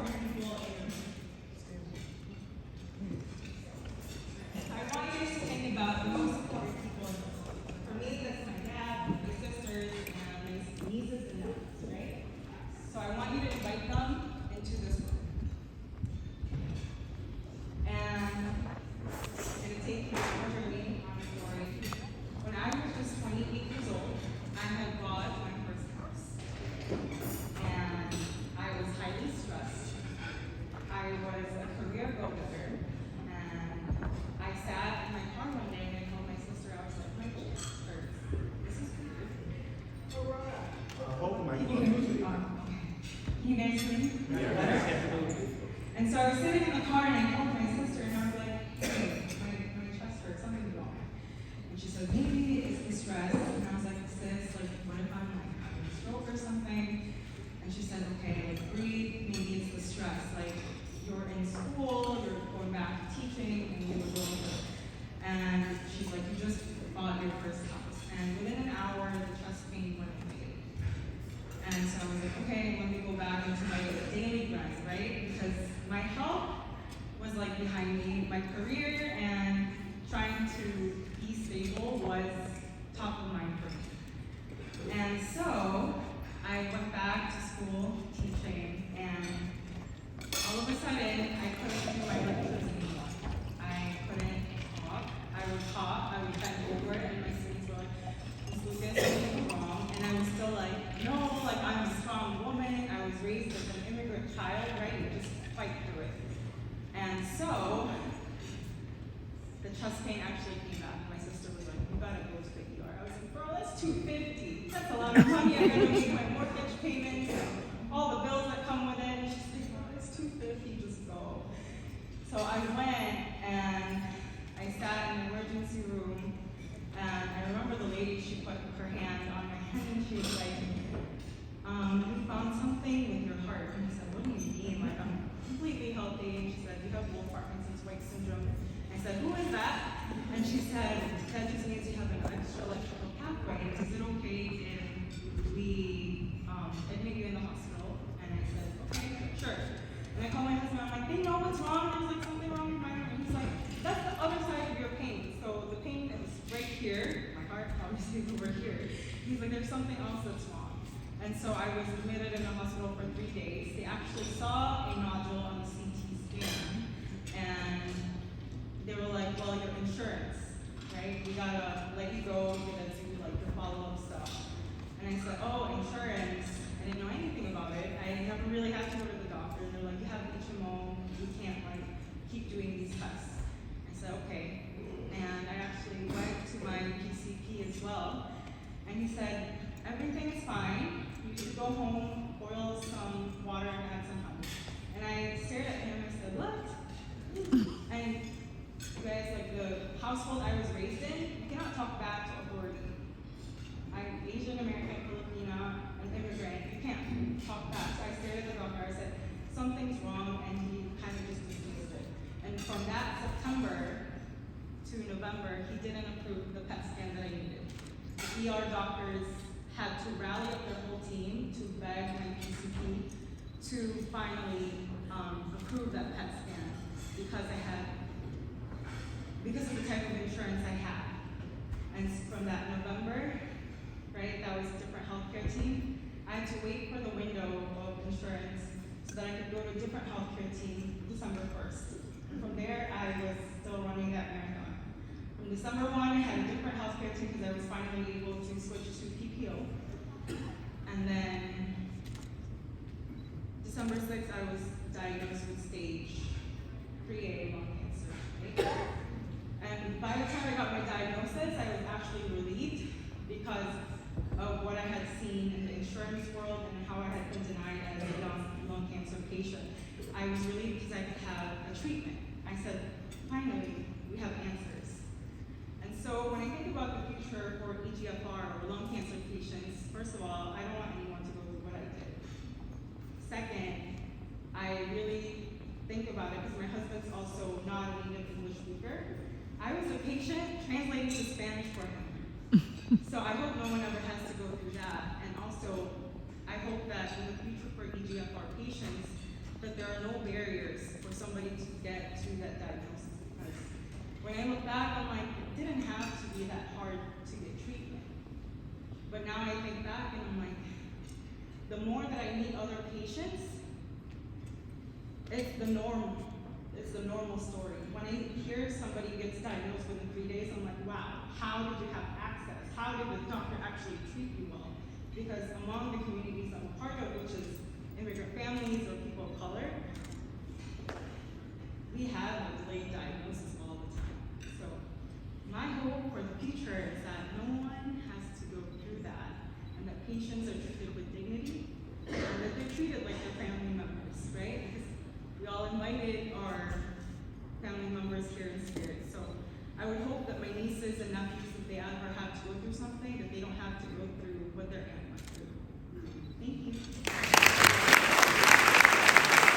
important people in your I want you to think about the most important people in this world. For me, that's my dad, my sisters, and my nieces and nephews, right? So I want you to invite them into this room. And it's going to take you on a journey, on a story. When I was just 28 years old, I had bought my first house. And I was highly stressed. I was a career go-getter. And I sat in my car one day and I told my sister, I was like, my chest hurts. This is weird. Aurora. Can you guys hear me? Yeah. And so I was sitting in the car and I called my sister and I was like, hey, my chest hurts, something's wrong. And she said, maybe it's the stress. And I was like, sis, like, what if I'm like having a stroke or something? And she said, okay, like, breathe, maybe it's the stress. Like, you're in school, you're going back to teaching, and you were going through. And she's like, you just bought your first house. And within an hour, the chest pain went away. And so I was like, okay, let me go back into my daily grind, right? Because my health was like behind me, my career and trying to be stable was top of mind for me. And so I went back to school teaching, and all of a sudden I couldn't do my lectures anymore. I couldn't talk. I would talk, I would bend over, and my students were like, Ms. Lucas, something's wrong. And I was still like, no, like I'm a strong woman. I was raised as an immigrant child, right? You just fight through it. And so the chest pain actually came back. My sister was like, you gotta go to the ER. I was like, bro, that's $250. That's a lot of money. I gotta make my mortgage payments, all the bills that come with it. And she's like, bro, it's $250, just go. So I went and I sat in the emergency room, and I remember the lady, she put her hand on my head and she was like, we found something with your heart. And I said, what do you mean? Like, I'm completely healthy. And she said, you have Wolff-Parkinson's-White syndrome. I said, who is that? And she said, that just means you have an extra electrical pathway. Is it okay if we admit you in the hospital? And I said, okay, sure. And I called my husband, I'm like, they know what's wrong. There's like something wrong with my heart. And he's like, that's the other side of your pain. So the pain is right here. My heart obviously is over here. He's like, there's something else that's wrong. And so I was admitted in the hospital for 3 days. They actually saw a nodule on the CT scan, and they were like, well, your insurance, right? We gotta let you go, we gotta do like the follow-up stuff. And I said, oh, insurance. I didn't know anything about it. I never really had to go to the doctor. They're like, you have HMO, you can't like keep doing these tests. I said, okay. And I actually went to my PCP as well, and he said, everything is fine. You need to go home, boil some water, and add some honey. And I stared at him and I said, what? And you guys, like the household I was raised in, you cannot talk back to authority. I'm Asian American, Filipina, an immigrant. You can't talk back. So I stared at the doctor. I said, something's wrong, and he kind of just dismissed it. And from that September to November, he didn't approve the PET scan that I needed. The ER doctors had to rally up their whole team to beg my PCP to finally approve that PET scan because of the type of insurance I had. And from that November, right, that was a different healthcare team. I had to wait for the window of insurance so that I could go to a different healthcare team December 1st. And from there, I was still running that marathon. From December 1, I had a different healthcare team because I was finally able to switch to PPO. And then December 6th, I was diagnosed with stage 3A lung cancer. Right? And by the time I got my diagnosis, I was actually relieved because of what I had seen in the insurance world and how I had been denied as a lung cancer patient. I was relieved because I could have a treatment. I said, finally, we have answers. And so when I think about the future for EGFR or lung cancer patients, first of all, I don't want anyone to go through what I did. Second, I really think about it because my husband's also not a native English speaker. I was a patient translating to Spanish for him. So I hope no one ever has to go through that. And also, I hope that in the future for EGFR patients, that there are no barriers for somebody to get to that diagnosis. Because when I look back, I'm like, it didn't have to be that hard to get treatment. But now I think back and I'm like, the more that I meet other patients, it's the norm. It's the normal story. When I hear somebody gets diagnosed within 3 days, I'm like, wow, how did you have access? How did the doctor actually treat you well? Because among the communities I'm a part of, which is immigrant families or people of color, we have a delayed diagnosis all the time. So my hope for the future is that no more